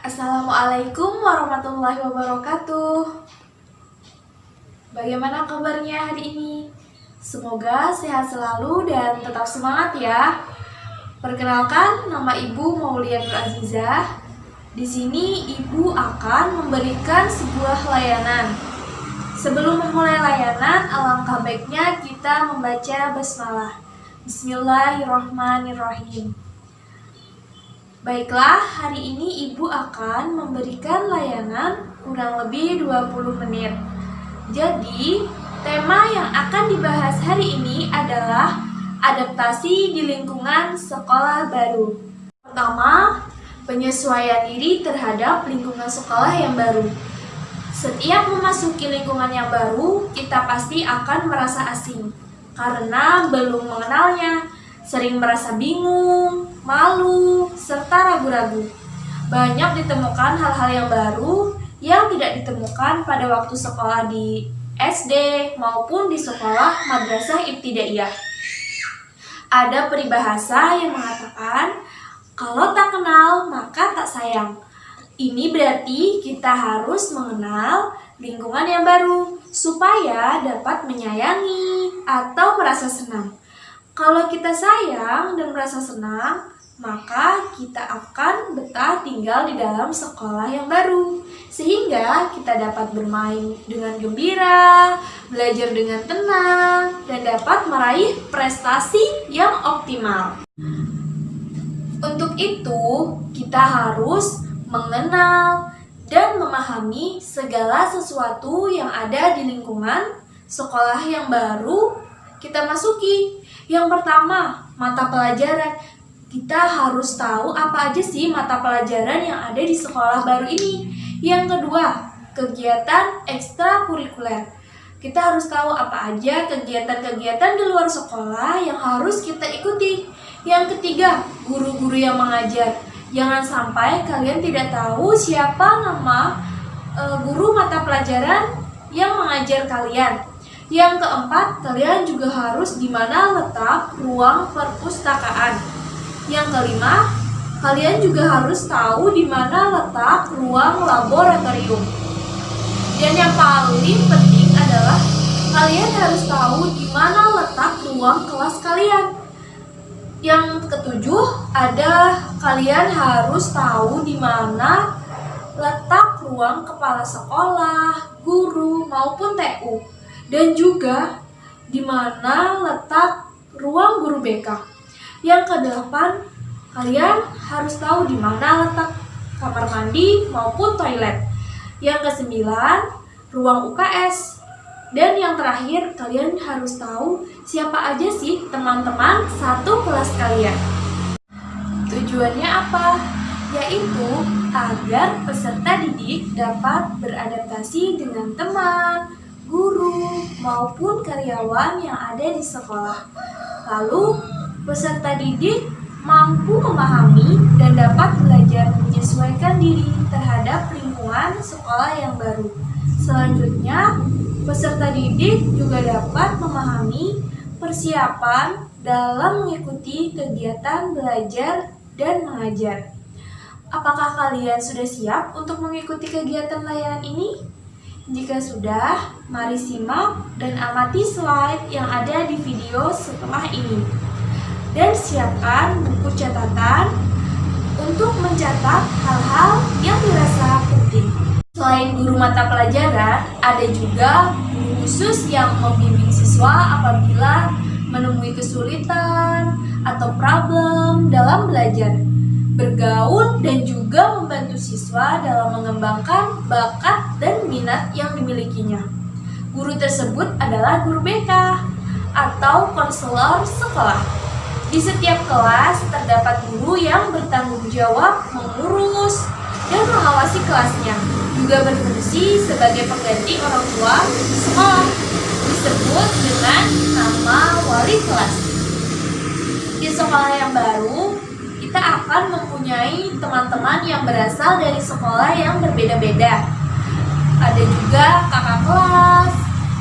Assalamualaikum warahmatullahi wabarakatuh. Bagaimana kabarnya hari ini? Semoga sehat selalu dan tetap semangat ya. Perkenalkan, nama Ibu Maulia Nur Azizah. Di sini Ibu akan memberikan sebuah layanan. Sebelum memulai layanan, alangkah baiknya kita membaca basmalah. Bismillahirrahmanirrahim. Baiklah, hari ini Ibu akan memberikan layanan kurang lebih 20 menit. Jadi, tema yang akan dibahas hari ini adalah adaptasi di lingkungan sekolah baru. Pertama, penyesuaian diri terhadap lingkungan sekolah yang baru. Setiap memasuki lingkungan yang baru, kita pasti akan merasa asing karena belum mengenalnya, sering merasa bingung, malu, serta ragu-ragu. Banyak ditemukan hal-hal yang baru yang tidak ditemukan pada waktu sekolah di SD maupun di sekolah madrasah ibtidaiyah. Ada peribahasa yang mengatakan, kalau tak kenal maka tak sayang. Ini berarti kita harus mengenal lingkungan yang baru supaya dapat menyayangi atau merasa senang. Kalau kita sayang dan merasa senang, maka kita akan betah tinggal di dalam sekolah yang baru. Sehingga kita dapat bermain dengan gembira, belajar dengan tenang, dan dapat meraih prestasi yang optimal. Untuk itu, kita harus mengenal dan memahami segala sesuatu yang ada di lingkungan sekolah yang baru kita masuki. Yang pertama, mata pelajaran. Kita harus tahu apa aja sih mata pelajaran yang ada di sekolah baru ini. Yang kedua, kegiatan ekstrakurikuler. Kita harus tahu apa aja kegiatan-kegiatan di luar sekolah yang harus kita ikuti. Yang ketiga, guru-guru yang mengajar. Jangan sampai kalian tidak tahu siapa nama guru mata pelajaran yang mengajar kalian. Yang keempat, kalian juga harus di mana letak ruang perpustakaan. Yang kelima, kalian juga harus tahu di mana letak ruang laboratorium. Dan yang paling penting adalah kalian harus tahu di mana letak ruang kelas kalian. Yang ketujuh, kalian harus tahu di mana letak ruang kepala sekolah, guru maupun TU. Dan juga di mana letak ruang guru BK. Yang kedelapan, kalian harus tahu di mana letak kamar mandi maupun toilet. Yang kesembilan, ruang UKS. Dan yang terakhir, kalian harus tahu siapa aja sih teman-teman satu kelas kalian. Tujuannya apa? Yaitu agar peserta didik dapat beradaptasi dengan teman, guru, maupun karyawan yang ada di sekolah. Lalu, peserta didik mampu memahami dan dapat belajar menyesuaikan diri terhadap lingkungan sekolah yang baru. Selanjutnya, peserta didik juga dapat memahami persiapan dalam mengikuti kegiatan belajar dan mengajar. Apakah kalian sudah siap untuk mengikuti kegiatan layanan ini? Jika sudah, mari simak dan amati slide yang ada di video setelah ini. Dan siapkan buku catatan untuk mencatat hal-hal yang dirasa penting. Selain guru mata pelajaran, ada juga guru khusus yang membimbing siswa apabila menemui kesulitan atau problem dalam belajar, bergaul, dan juga membantu siswa dalam mengembangkan bakat dan minat yang dimilikinya. Guru tersebut adalah guru BK atau konselor sekolah. Di setiap kelas terdapat guru yang bertanggung jawab mengurus dan mengawasi kelasnya, juga berfungsi sebagai pengganti orang tua sekolah, disebut dengan nama wali kelas. Di sekolah yang baru, kita akan mempunyai teman-teman yang berasal dari sekolah yang berbeda-beda. Ada juga kakak kelas.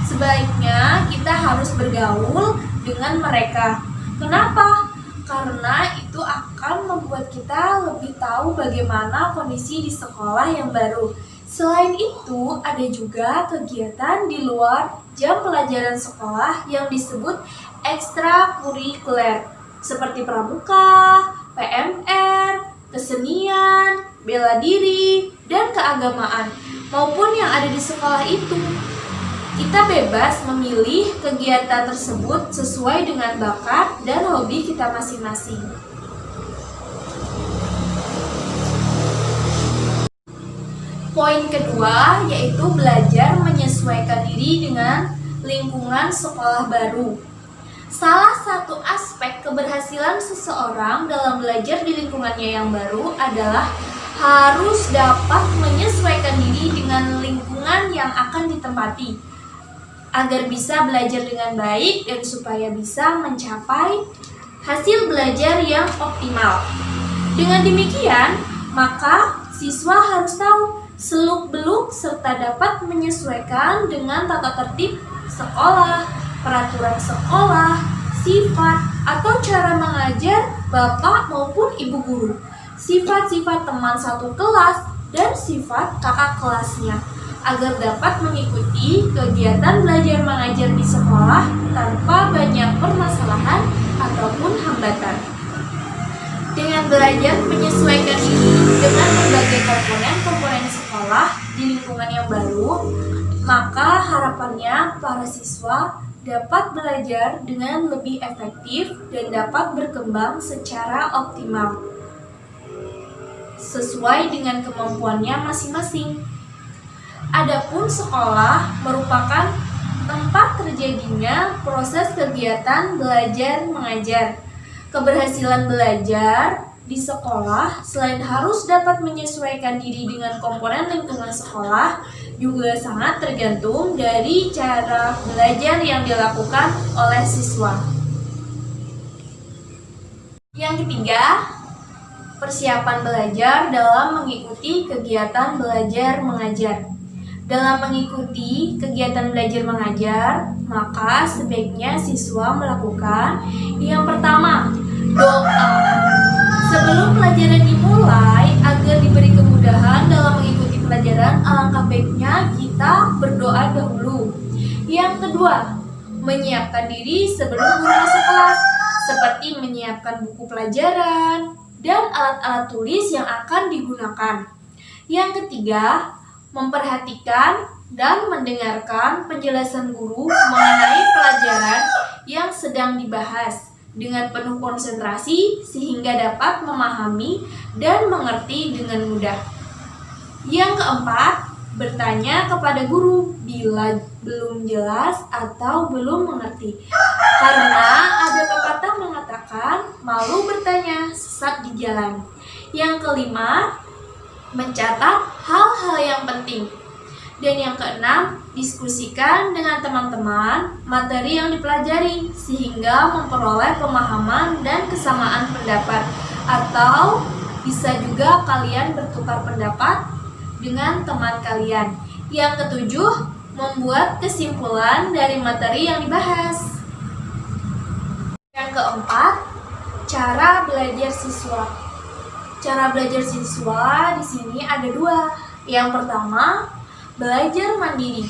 Sebaiknya kita harus bergaul dengan mereka. Kenapa? Karena itu akan membuat kita lebih tahu bagaimana kondisi di sekolah yang baru. Selain itu, ada juga kegiatan di luar jam pelajaran sekolah yang disebut ekstrakurikuler, seperti pramuka, PMR, kesenian, bela diri, dan keagamaan, maupun yang ada di sekolah itu. Kita bebas memilih kegiatan tersebut sesuai dengan bakat dan hobi kita masing-masing. Poin kedua yaitu belajar menyesuaikan diri dengan lingkungan sekolah baru. Salah satu aspek keberhasilan seseorang dalam belajar di lingkungannya yang baru adalah harus dapat menyesuaikan diri dengan lingkungan yang akan ditempati, agar bisa belajar dengan baik dan supaya bisa mencapai hasil belajar yang optimal. Dengan demikian, maka siswa harus tahu seluk-beluk serta dapat menyesuaikan dengan tata tertib sekolah, peraturan sekolah, sifat atau cara mengajar bapak maupun ibu guru, sifat-sifat teman satu kelas, dan sifat kakak kelasnya, agar dapat mengikuti kegiatan belajar mengajar di sekolah tanpa banyak permasalahan ataupun hambatan. Dengan belajar menyesuaikan diri dengan berbagai komponen sekolah di lingkungan yang baru, maka harapannya para siswa dapat belajar dengan lebih efektif dan dapat berkembang secara optimal sesuai dengan kemampuannya masing-masing. Adapun sekolah merupakan tempat terjadinya proses kegiatan belajar mengajar. Keberhasilan belajar di sekolah selain harus dapat menyesuaikan diri dengan komponen lingkungan sekolah, juga sangat tergantung dari cara belajar yang dilakukan oleh siswa. Yang ketiga, persiapan belajar dalam mengikuti kegiatan belajar mengajar. Dalam mengikuti kegiatan belajar mengajar, maka sebaiknya siswa melakukan yang pertama, doa. Sebelum pelajaran dimulai, agar diberi kemudahan dalam mengikuti pelajaran, alangkah baiknya kita berdoa dahulu. Yang kedua, menyiapkan diri sebelum guru masuk kelas, seperti menyiapkan buku pelajaran dan alat-alat tulis yang akan digunakan. Yang ketiga, memperhatikan dan mendengarkan penjelasan guru mengenai pelajaran yang sedang dibahas dengan penuh konsentrasi sehingga dapat memahami dan mengerti dengan mudah. Yang keempat, bertanya kepada guru bila belum jelas atau belum mengerti. Karena ada pepatah mengatakan malu bertanya, sesat di jalan. Yang kelima, mencatat hal-hal yang penting. Dan yang keenam, diskusikan dengan teman-teman materi yang dipelajari sehingga memperoleh pemahaman dan kesamaan pendapat. Atau bisa juga kalian bertukar pendapat dengan teman kalian. Yang ketujuh, membuat kesimpulan dari materi yang dibahas. Yang keempat, cara belajar siswa. Cara belajar siswa di sini ada dua. Yang pertama, belajar mandiri.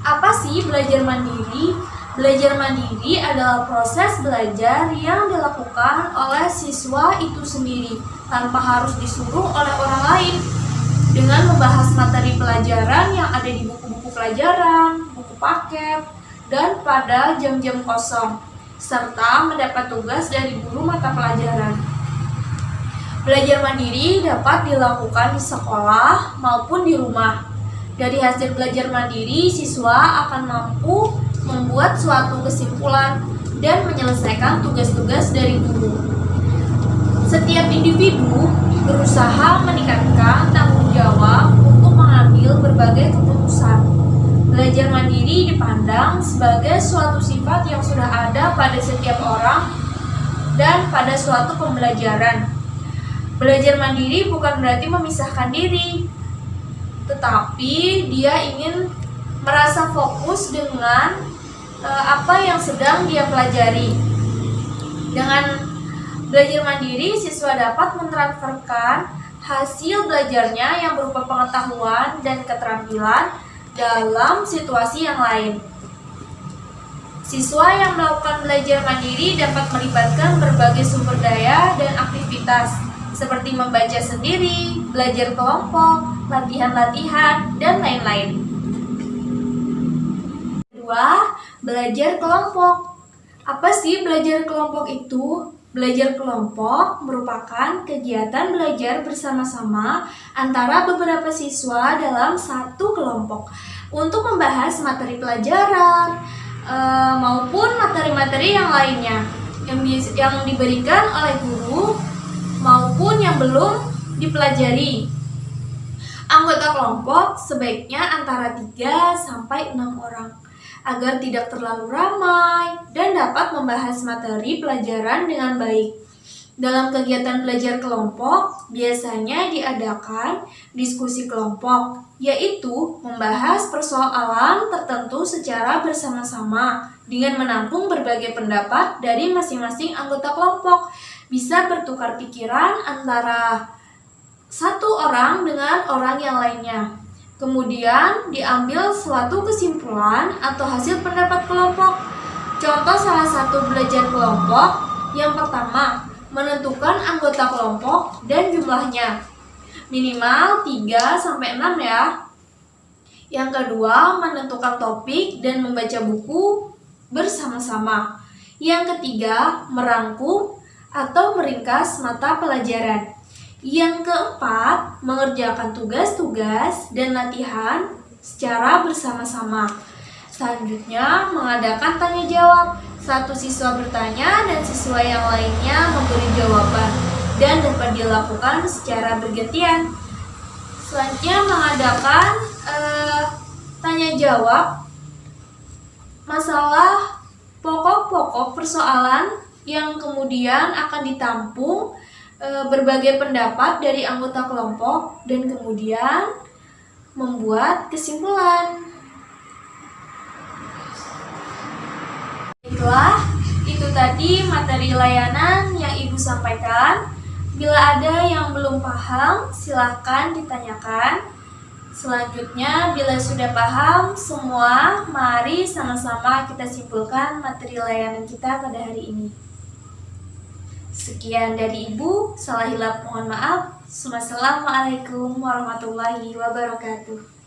Apa sih belajar mandiri? Belajar mandiri adalah proses belajar yang dilakukan oleh siswa itu sendiri tanpa harus disuruh oleh orang lain. Dengan membahas materi pelajaran yang ada di buku-buku pelajaran, buku paket, dan pada jam-jam kosong, serta mendapat tugas dari guru mata pelajaran. Belajar mandiri dapat dilakukan di sekolah maupun di rumah. Dari hasil belajar mandiri, siswa akan mampu membuat suatu kesimpulan dan menyelesaikan tugas-tugas dari guru. Setiap individu berusaha meningkatkan tanggung jawab untuk mengambil berbagai keputusan. Belajar mandiri dipandang sebagai suatu sifat yang sudah ada pada setiap orang dan pada suatu pembelajaran. Belajar mandiri bukan berarti memisahkan diri, tetapi dia ingin merasa fokus dengan apa yang sedang dia pelajari. Dengan belajar mandiri, siswa dapat mentransferkan hasil belajarnya yang berupa pengetahuan dan keterampilan dalam situasi yang lain. Siswa yang melakukan belajar mandiri dapat melibatkan berbagai sumber daya dan aktivitas seperti membaca sendiri, belajar kelompok, latihan-latihan, dan lain-lain. Kedua, belajar kelompok. Apa sih belajar kelompok itu? Belajar kelompok merupakan kegiatan belajar bersama-sama antara beberapa siswa dalam satu kelompok untuk membahas materi pelajaran maupun materi-materi yang lainnya yang diberikan oleh guru maupun yang belum dipelajari. Anggota kelompok sebaiknya antara 3 sampai 6 orang agar tidak terlalu ramai dan dapat membahas materi pelajaran dengan baik. Dalam kegiatan belajar kelompok, biasanya diadakan diskusi kelompok, yaitu membahas persoalan tertentu secara bersama-sama dengan menampung berbagai pendapat dari masing-masing anggota kelompok. Bisa bertukar pikiran antara satu orang dengan orang yang lainnya. Kemudian diambil suatu kesimpulan atau hasil pendapat kelompok. Contoh salah satu belajar kelompok yang pertama, menentukan anggota kelompok dan jumlahnya. Minimal 3 sampai 6 ya. Yang kedua, menentukan topik dan membaca buku bersama-sama. Yang ketiga, merangkum atau meringkas mata pelajaran. Yang keempat, mengerjakan tugas-tugas dan latihan secara bersama-sama. Selanjutnya, mengadakan tanya jawab. Satu siswa bertanya dan siswa yang lainnya memberi jawaban dan dapat dilakukan secara bergantian. Selanjutnya, mengadakan tanya jawab masalah pokok-pokok persoalan yang kemudian akan ditampung berbagai pendapat dari anggota kelompok dan kemudian membuat kesimpulan. Baiklah, itu tadi materi layanan yang Ibu sampaikan. Bila ada yang belum paham, silahkan ditanyakan. Selanjutnya, bila sudah paham semua, mari sama-sama kita simpulkan materi layanan kita pada hari ini. Sekian dari Ibu, salah hilap mohon maaf. Wassalamualaikum warahmatullahi wabarakatuh.